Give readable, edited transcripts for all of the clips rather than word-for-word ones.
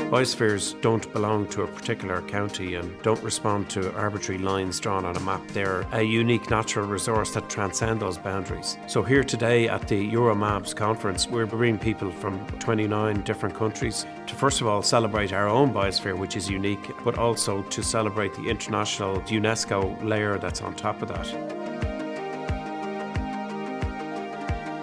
Biospheres don't belong to a particular county and don't respond to arbitrary lines drawn on a map. They're a unique natural resource that transcend those boundaries. So here today at the EuroMABs conference, we're bringing people from 29 different countries to first of all celebrate our own biosphere, which is unique, but also to celebrate the international UNESCO layer that's on top of that.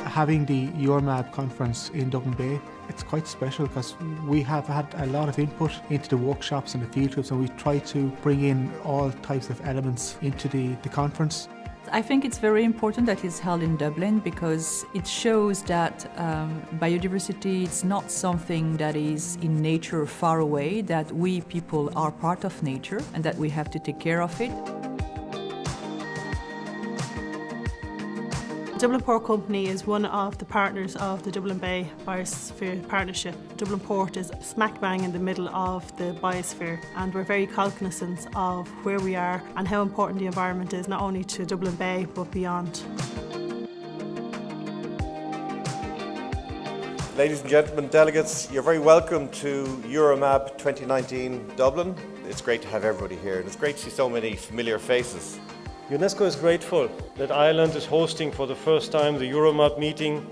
Having the EuroMAB conference in Dublin Bay, it's quite special because we have had a lot of input into the workshops and the field trips, and we try to bring in all types of elements into the conference. I think it's very important that it's held in Dublin because it shows that biodiversity is not something that is in nature far away, that we people are part of nature and that we have to take care of it. Dublin Port Company is one of the partners of the Dublin Bay Biosphere Partnership. Dublin Port is smack bang in the middle of the biosphere, and we're very cognizant of where we are and how important the environment is, not only to Dublin Bay but beyond. Ladies and gentlemen, delegates, you're very welcome to EuroMAB 2019 Dublin. It's great to have everybody here, and it's great to see so many familiar faces. UNESCO is grateful that Ireland is hosting for the first time the EuroMAB meeting,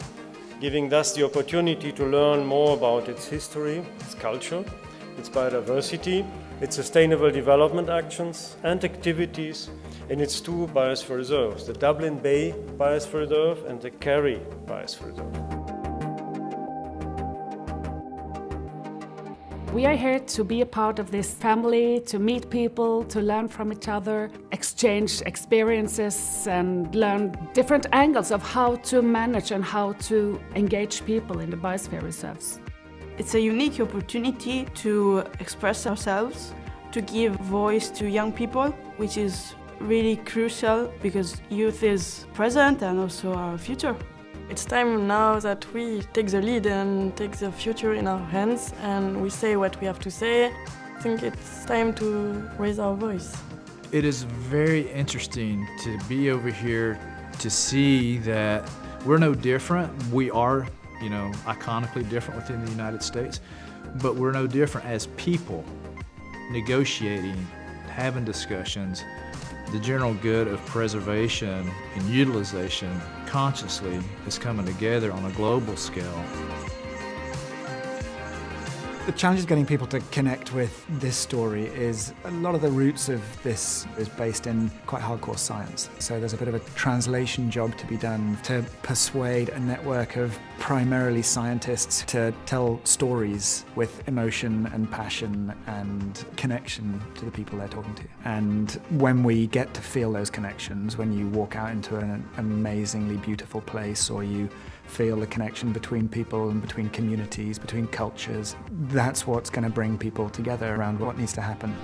giving us the opportunity to learn more about its history, its culture, its biodiversity, its sustainable development actions and activities in its two biosphere reserves, the Dublin Bay Biosphere Reserve and the Kerry Biosphere Reserve. We are here to be a part of this family, to meet people, to learn from each other, exchange experiences and learn different angles of how to manage and how to engage people in the biosphere reserves. It's a unique opportunity to express ourselves, to give voice to young people, which is really crucial because youth is present and also our future. It's time now that we take the lead and take the future in our hands and we say what we have to say. I think it's time to raise our voice. It is very interesting to be over here to see that we're no different. We are, iconically different within the United States, but we're no different as people negotiating, having discussions. The general good of preservation and utilization consciously is coming together on a global scale. The challenge is getting people to connect with this story is a lot of the roots of this is based in quite hardcore science. So there's a bit of a translation job to be done to persuade a network of primarily scientists to tell stories with emotion and passion and connection to the people they're talking to. And when we get to feel those connections, when you walk out into an amazingly beautiful place or you feel the connection between people and between communities, between cultures, that's what's going to bring people together around what needs to happen.